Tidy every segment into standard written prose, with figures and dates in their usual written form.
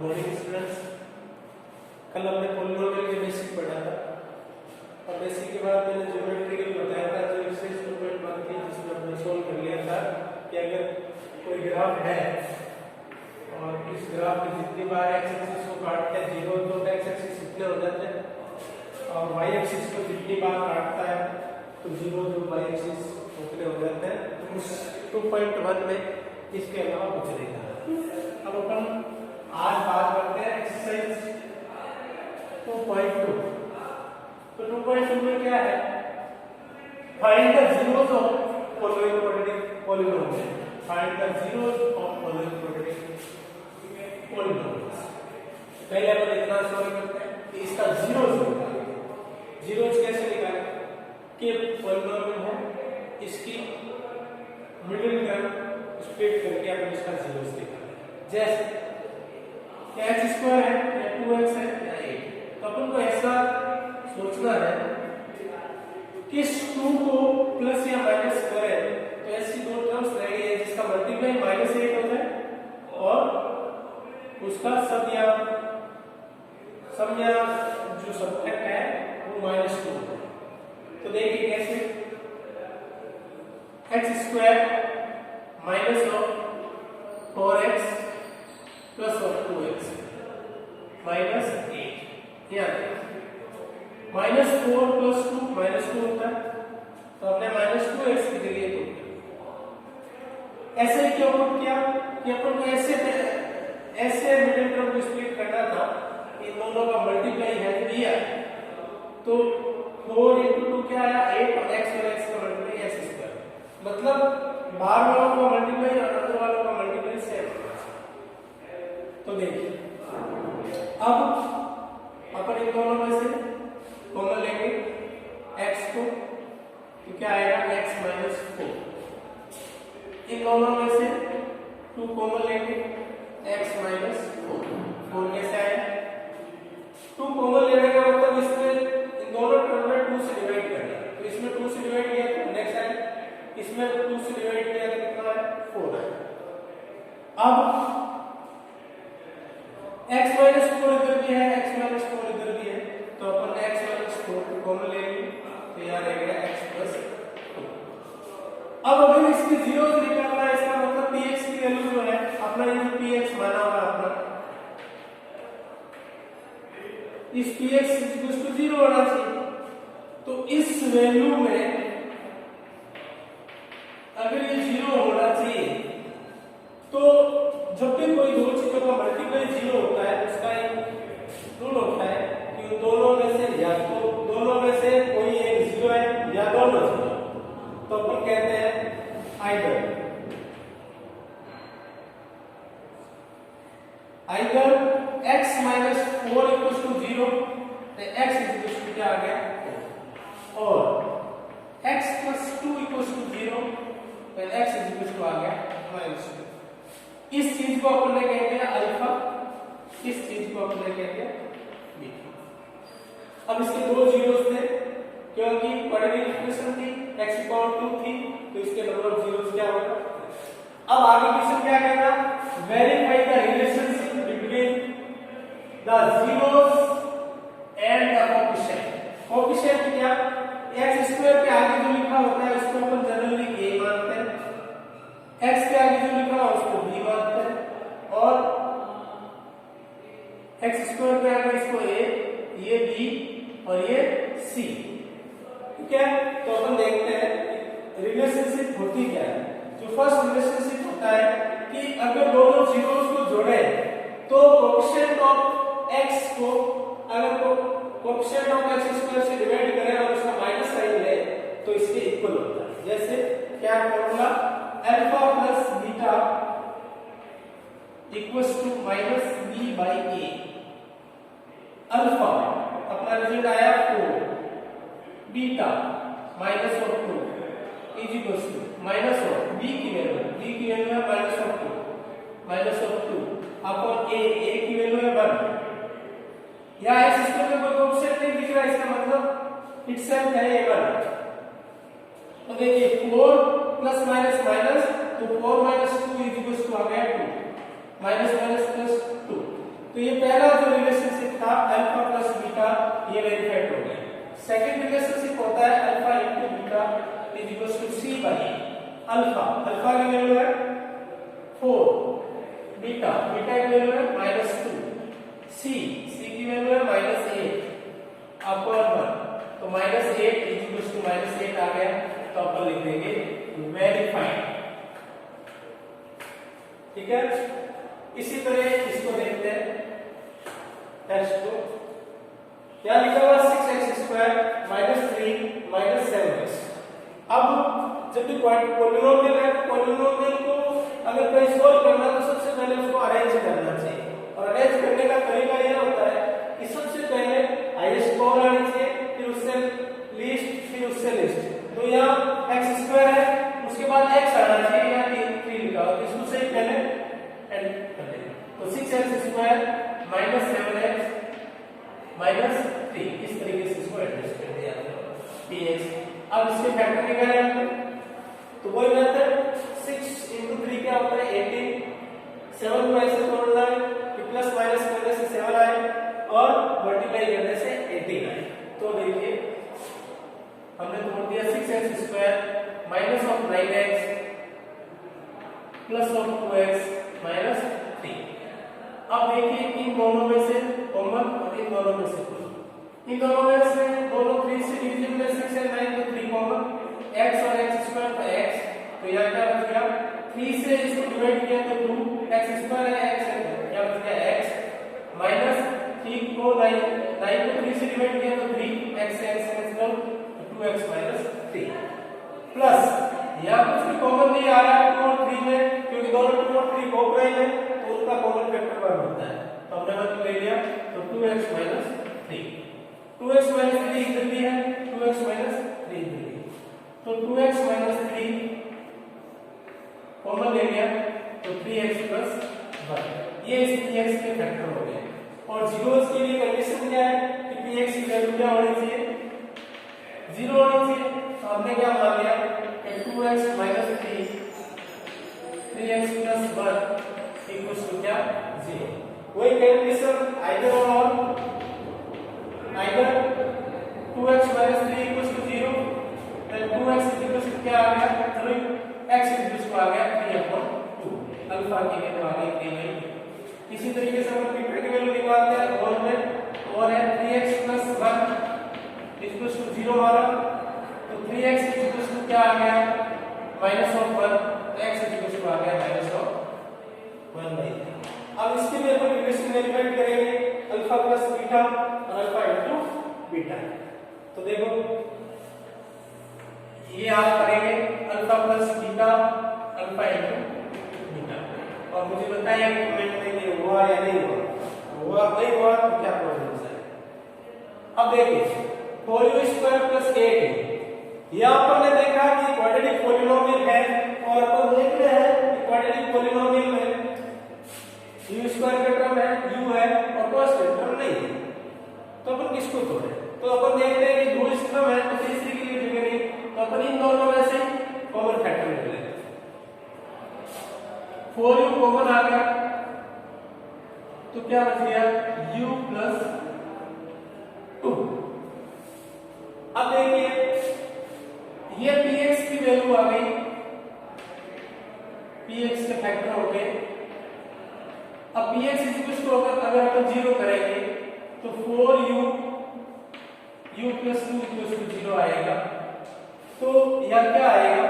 Morning students, कल हमने polynomial के बेसिक पढ़ा था और बेसिक के बाद मैंने ज्योमेट्रिकल बताया था जो एक्सरसाइज 2.1 थी जिसमें हमने सोल्व कर लिया था कि अगर कोई ग्राफ है और इस ग्राफ की जितनी बार एक्स एक्सिस को काटते हैं 0 तो एक्स एक्सिस इतने हो जाते हैं और वाई एक्सिस को जितनी बार काटता है तो 0 तो वाई एक्सिस उतने हो जाते हैं। तो उस 2.1 में इसके अलावा कुछ नहीं था। अब अपन आज बात करते हैं एक्सरसाइज 2.2। तो 2.2 में क्या है, find the zeros of following quadratic polynomial. Find the zeros of following quadratic polynomials. पहले अपन इतना सॉल्व करते हैं कि इसका जीरोस निकालेंगे। जीरोस कैसे निकालें कि पॉलीनोमियल है, इसकी मिडिल टर्म स्प्लिट करके अपन इसका जीरोस निकालें। जैसे x स्क्वायर है या 2x है या 8, तो अपन को ऐसा सोचना है कि इस 2 को प्लस या माइनस करें तो ऐसी दो टर्म्स रहेंगे जिसका मल्टीप्लाई -8 हो जाए और उसका सम या जो सब्ट्रैक्ट है वो -2 हो जाए। तो देखिए कैसे, x square minus of 4x plus of 2x minus 8, यहाँ -4 प्लस 2 -2 होता है, तो हमने -2x की जगह 2 ऐसे क्यों पुट किया कि अपन को ऐसे मिडिल टर्म को स्प्लिट करना था, इन दोनों का मल्टीप्लाई है दिया तो 4 × 2 क्या आया 8 और x का मल्टीप्लाई x स्क्वायर, मतलब बाहर वालों का मल्टीप्लाई और अंदर वालों का मल्टीप्लाई सेम। तो देखिए अब अपन इन दोनों में से कॉमन लेंगे x को, तो क्या आएगा x - 4। इन दोनों में से 2 कॉमन लेंगे x - 4 कैसे आया, 2 कॉमन लेने का मतलब इसमें इन दोनों टर्म में 2 से डिवाइड करना है, तो इसमें 2 से डिवाइड किया तो नेक्स्ट आएगा, इसमें 2 से डिवाइड किया तो कितना है 4 है। अब x - 4 इधर भी है, x - 4 इधर भी है, तो अपन x - 4 कॉमन ले लेंगे तो यहाँ रहेगा x + 2। अब अगर इसकी जीरोस निकालना है, इसका मतलब px की वैल्यू जो है अपना ये px माना हुआ अपना, इस px = 0 होना चाहिए। तो इस वैल्यू में अगर ये 0 होना चाहिए तो जब भी कोई दो चीजों का मल्टीप्लाई 0 होता है उसका एक रूल होता है कि दोनों में से या तो दोनों में से कोई एक 0 है या दोनों 0, तो अपन कहते हैं आइदर x - 4 = 0 तो x = क्या आ गया 4, और x + 2 = 0 तो x = आ गया -2। इस चीज को अपन ने कहते हैं अल्फा, इस चीज को अपन ने कहते हैं बीटा। अब इसके दो जीरोस थे क्योंकि क्वाड्रेटिक इक्वेशन थी, x⁴ थी, तो इसके नंबर ऑफ जीरोस क्या होगा। अब आगे क्वेश्चन क्या कहता, verify the relationship between the zeros and the coefficient. Coefficient क्या, x² के आगे जो लिखा होता है उसको अपन जनरली a मानते हैं, x के आगे जो लिखा है उसको b मानते हैं, और x² के आगे इसको a, ये b और ये c। ठीक है, तो अपन देखते हैं रिलेशनशिप होती क्या है। जो फर्स्ट रिलेशनशिप होता है कि अगर दोनों जीरोस को जोड़े तो कोएफिशिएंट ऑफ x को अगर कोएफिशिएंट ऑफ x² से डिवाइड करें और उसका माइनस साइन ले तो इसके इक्वल होता है। जैसे क्या formula, alpha plus beta equals to -b/a। Alpha अपना रिजल्ट आया 4, beta -2 is equals to -1 b की वैल्यू है -2 अपॉन a की वैल्यू है 1। या इस सिस्टम में कोई कोएफिशिएंट नहीं दिख रहा, इसका मतलब इटसेल्फ है ये 1। तो देखिए 4 प्लस माइनस माइनस, तो 4 - 2 = आ गया 2, माइनस माइनस प्लस 2। तो ये पहला जो रिलेशनशिप था अल्फा प्लस बीटा ये वेरीफाइड हो गया। सेकंड रिलेशनशिप होता है alpha into beta is equal to C by alpha. Alpha की वैल्यू है 4, बीटा की वैल्यू है -2, सी की वैल्यू है -8 अपर 1, तो -8 इज इक्वल टू -8 आ गया, तो अपन लिख देंगे वेरीफाइड। ठीक है, इसी तरह इसको देखते हैं टेस्ट को। क्या लिखा हुआ 6x² -3 -7x। अब जब भी पॉलिनोमियल है तो पॉलिनोमियल को अगर कोई सॉल्व करना है तो सबसे पहले उसको अरेंज करना चाहिए, और अरेंज करने का तरीका यह होता है कि सबसे पहले हाईएस्ट पावर आनी चाहिए, फिर उससे लीस्ट, फिर उससे लिस्ट। तो यहाँ x² है, उसके बाद x आना चाहिए, यहाँ 3 लिखा हुआ, तो इसको सही पहले ऐड कर देंगे। तो 6x² -7x -3 इस तरीके से इसको एडजस्ट कर दिया px। अब इसके फैक्टर निकाले हमने, तो वही मेथड 6 into 3 क्या होता है 18, 7 को ऐसे तोड़ना है कि प्लस माइनस करने से 7 आए और मल्टीप्लाई करने से 18 आए। तो देखिए हमने तोड़ दिया 6x² -9x +2x -3। अब देखिए इन दोनों में से कॉमन और इन दोनों में से कुछ, इन दोनों में से दोनों 3 से डिविजिबल है, 6 और 9 तो 3 कॉमन, x और x² तो x, तो यह क्या बच गया 3 से इसको डिवाइड किया तो 2, x² है x है, क्या बच गया x माइनस 3 को 9 को 3 से डिवाइड किया तो 3, x कैंसिल तो 2x - 3 प्लस यहाँ कुछ भी कॉमन नहीं आ रहा है 2 और 3 में, क्योंकि दोनों 2 और 3 कोप्राइम है तो उनका कॉमन फैक्टर 1 होता है, तो हमने 1 ले लिया, तो 2x - 3, 2x - 3 इधर भी है, 2x - 3 इधर भी, तो 2x - 3 कॉमन ले लिया तो 3x + 1, ये इस px के फैक्टर हो गए। और जीरोस के लिए कंडीशन क्या है कि px की वैल्यू क्या होनी चाहिए 0 होनी चाहिए, तो हमने क्या मान लिया कि 2x - 3 3x + 1 इक्वल्स टू क्या 0। वही कंडीशन आइदर और either 2x - 3 equals to 0, then 2x equals to क्या आ गया, चलो x इक्वल्स टू आ गया 3/2, अल्फा की वैल्यू आ गई 3/2। इसी तरीके से हम बीटा की वैल्यू निकालते हैं, और में और है 3x + 1 इक्वल्स टू 0 माना, तो 3x इक्वल्स टू क्या आ गया -1, x इक्वल्स टू आ गया -1/3। अब इसके लिए अपन रिलेशन वेरीफाई करेंगे अल्फा प्लस बीटा और अल्फा इनटू बीटा। तो देखो ये आप करेंगे alpha plus beta alpha into beta, और मुझे बताइए कमेंट में ये हुआ या नहीं हुआ नहीं हुआ तो क्या प्रॉब्लम है। अब देखिए 4u² + 8 यह अपन ने देखा कि क्वाड्रेटिक पॉलिनोमियल है, और अपन देख रहे हैं कि क्वाड्रेटिक पॉलिनोमियल में u² का टर्म है, u है और कांस्टेंट टर्म नहीं है, तो अपन किसको तोड़े, तो अपन देखते हैं कि 2 टर्म है तो तीसरी के लिए जगह नहीं, तो अपन इन दोनों में से कॉमन फैक्टर निकालेंगे। 4u कॉमन आ गया तो क्या बच गया u + 2। अब देखिए ये px की वैल्यू आ गई, px के फैक्टर हो गए। अब px अगर अपन 0 करेंगे तो 4u + 2 = 0 आएगा, तो यह क्या आएगा,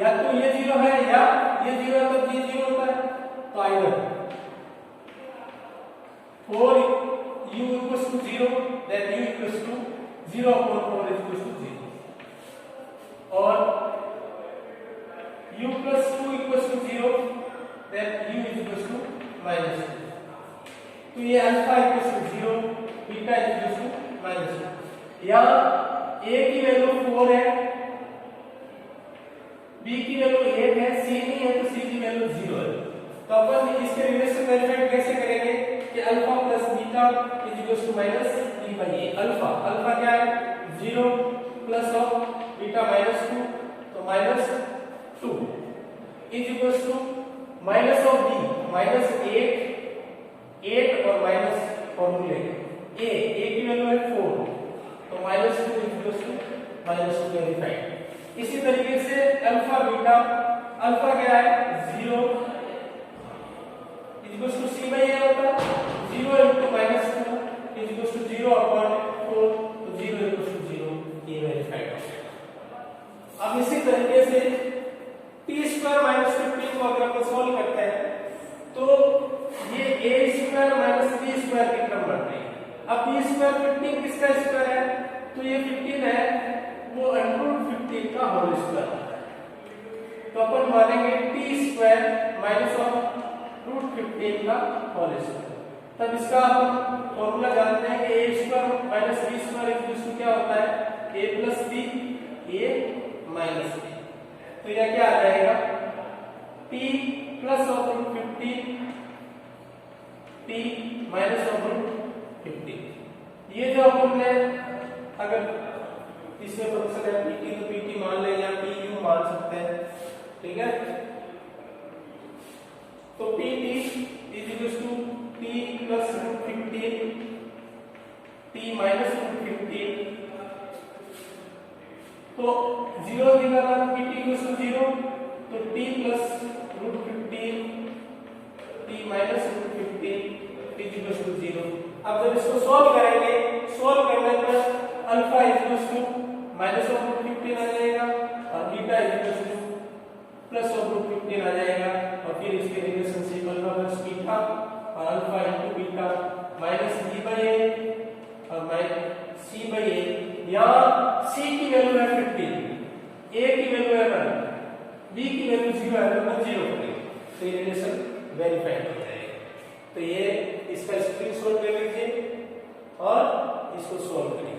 या तो ये 0 है या ये 0 है, तो ये 0 होता है, तो आइदर 4u = 0 then u = 0/4 = 0, और u + 2 = 0 then u = -2। तो ये अल्फा = 0, बीटा = -2। यहाँ a की वैल्यू 4 है, b की वैल्यू 8 है, c नहीं है तो c की वैल्यू 0 है। तो अपन इसके रिलेशन वेरीफाई कैसे करेंगे कि alpha plus beta = -3/a। Alpha क्या है 0 प्लस ऑफ बीटा -2, तो -2 is equals to minus of b -8 8 और माइनस फॉर्मूले a की वैल्यू है 4, तो -2 इक्वल्स टू -2 वेरीफाइड। इसी तरीके से अल्फा बीटा, अल्फा क्या है 0 equals to c by a होता है, 0 into -2 इक्वल्स टू 0 upon 4, तो 0 इक्वल्स टू 0, ये वेरीफाइड हो गया। अब इसी तरीके से t स्क्वायर माइनस 15 को अगर अपन सॉल्व करते हैं तो ये a square minus b square की टर्म बन रही है। अब b स्क्वायर 15 किसका स्क्वायर है, तो ये 15 है वो √15 का होल स्क्वायर होता है, तो अपन मानेंगे t स्क्वायर माइनस ऑफ √15 का होल स्क्वायर। तब इसका अपन फॉर्मूला जानते हैं कि a square minus b square equals to क्या होता है, a plus b a minus b, तो यह क्या आ जाएगा t plus of √15 t minus of √15। ये जो अपन ने अगर इसमें फंक्शन है pt तो pt मान ले या tu मान सकते हैं, ठीक है। तो pt is equals to t plus √15 t minus √15, तो 0 की जगह pt इक्वल्स टू 0, तो t plus √15 t minus √15 equals to 0। अब जब इसको सॉल्व करेंगे, सॉल्व करने पर alpha equals to minus of √15 आ जाएगा और beta equals to plus of √15 आ जाएगा, और फिर इसके रिलेशनशिप अल्फा प्लस बीटा और alpha into beta minus b by a और माइनस c बाई a। यहाँ c की वैल्यू है 15, a की वैल्यू है 1, b की वैल्यू 0 है, तो मैं 0 करेंगे, तो ये रिलेशन वेरीफाइड हो जाएगा। तो ये इसका स्क्रीनशॉट ले लीजिए और इसको सॉल्व करिए।